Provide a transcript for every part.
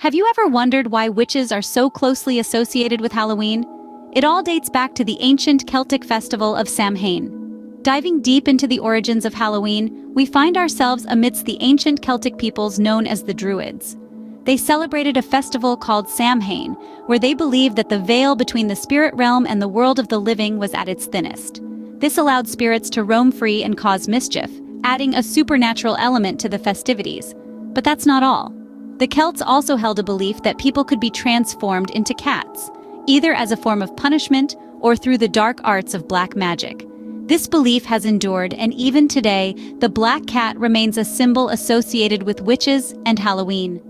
Have you ever wondered why witches are so closely associated with Halloween? It all dates back to the ancient Celtic festival of Samhain. Diving deep into the origins of Halloween, we find ourselves amidst the ancient Celtic peoples known as the Druids. They celebrated a festival called Samhain, where they believed that the veil between the spirit realm and the world of the living was at its thinnest. This allowed spirits to roam free and cause mischief, adding a supernatural element to the festivities. But that's not all. The Celts also held a belief that people could be transformed into cats, either as a form of punishment or through the dark arts of black magic. This belief has endured, and even today, the black cat remains a symbol associated with witches and Halloween.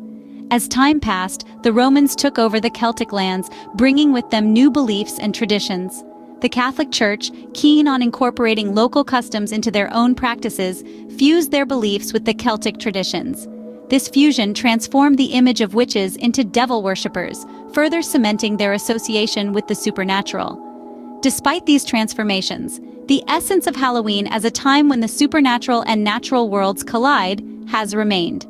As time passed, the Romans took over the Celtic lands, bringing with them new beliefs and traditions. The Catholic Church, keen on incorporating local customs into their own practices, fused their beliefs with the Celtic traditions. This fusion transformed the image of witches into devil worshippers, further cementing their association with the supernatural. Despite these transformations, the essence of Halloween as a time when the supernatural and natural worlds collide has remained.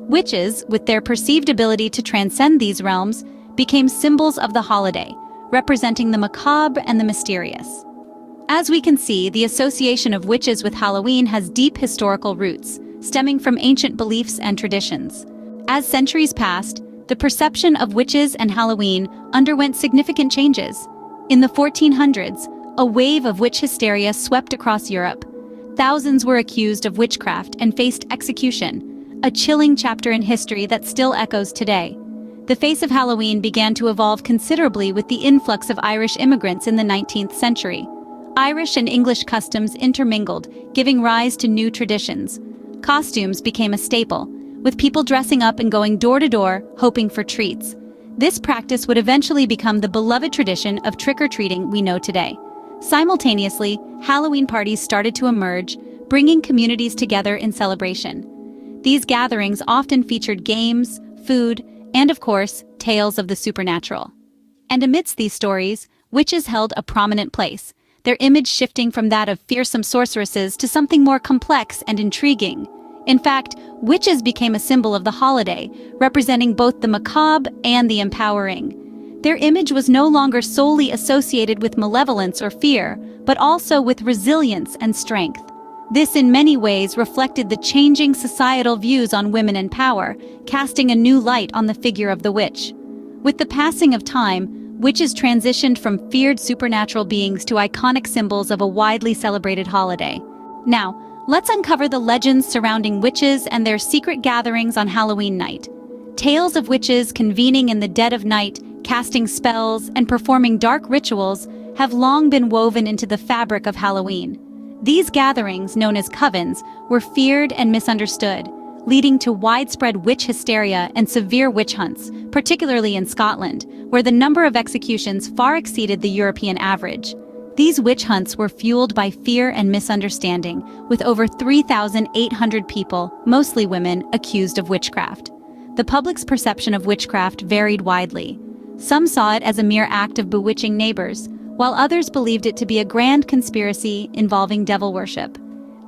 Witches, with their perceived ability to transcend these realms, became symbols of the holiday, representing the macabre and the mysterious. As we can see, the association of witches with Halloween has deep historical roots, stemming from ancient beliefs and traditions. As centuries passed, the perception of witches and Halloween underwent significant changes. In the 1400s, a wave of witch hysteria swept across Europe. Thousands were accused of witchcraft and faced execution, a chilling chapter in history that still echoes today. The face of Halloween began to evolve considerably with the influx of Irish immigrants in the 19th century. Irish and English customs intermingled, giving rise to new traditions. Costumes became a staple, with people dressing up and going door to door, hoping for treats. This practice would eventually become the beloved tradition of trick-or-treating we know today. Simultaneously, Halloween parties started to emerge, bringing communities together in celebration. These gatherings often featured games, food, and of course, tales of the supernatural. And amidst these stories, witches held a prominent place, their image shifting from that of fearsome sorceresses to something more complex and intriguing. In fact, witches became a symbol of the holiday, representing both the macabre and the empowering. Their image was no longer solely associated with malevolence or fear, but also with resilience and strength. This in many ways reflected the changing societal views on women and power, casting a new light on the figure of the witch. With the passing of time, witches transitioned from feared supernatural beings to iconic symbols of a widely celebrated holiday. Now, let's uncover the legends surrounding witches and their secret gatherings on Halloween night. Tales of witches convening in the dead of night, casting spells, and performing dark rituals have long been woven into the fabric of Halloween. These gatherings, known as covens, were feared and misunderstood, leading to widespread witch hysteria and severe witch hunts, particularly in Scotland, where the number of executions far exceeded the European average. These witch hunts were fueled by fear and misunderstanding, with over 3,800 people, mostly women, accused of witchcraft. The public's perception of witchcraft varied widely. Some saw it as a mere act of bewitching neighbors, while others believed it to be a grand conspiracy involving devil worship.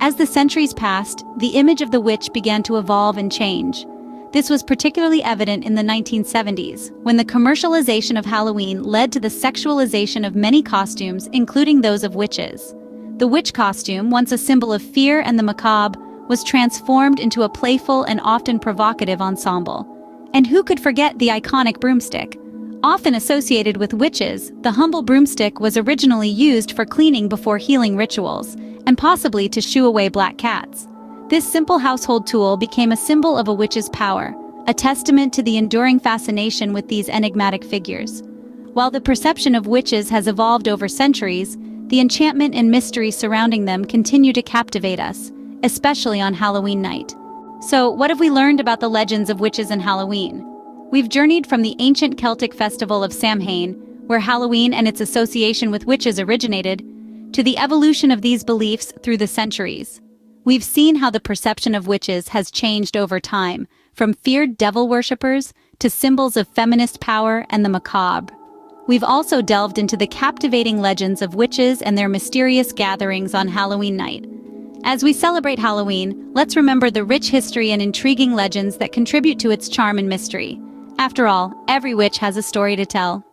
As the centuries passed, the image of the witch began to evolve and change. This was particularly evident in the 1970s, when the commercialization of Halloween led to the sexualization of many costumes, including those of witches. The witch costume, once a symbol of fear and the macabre, was transformed into a playful and often provocative ensemble. And who could forget the iconic broomstick? Often associated with witches, the humble broomstick was originally used for cleaning before healing rituals, and possibly to shoo away black cats. This simple household tool became a symbol of a witch's power, a testament to the enduring fascination with these enigmatic figures. While the perception of witches has evolved over centuries, the enchantment and mystery surrounding them continue to captivate us, especially on Halloween night. So, what have we learned about the legends of witches and Halloween? We've journeyed from the ancient Celtic festival of Samhain, where Halloween and its association with witches originated, to the evolution of these beliefs through the centuries. We've seen how the perception of witches has changed over time, from feared devil worshippers to symbols of feminist power and the macabre. We've also delved into the captivating legends of witches and their mysterious gatherings on Halloween night. As we celebrate Halloween, let's remember the rich history and intriguing legends that contribute to its charm and mystery. After all, every witch has a story to tell.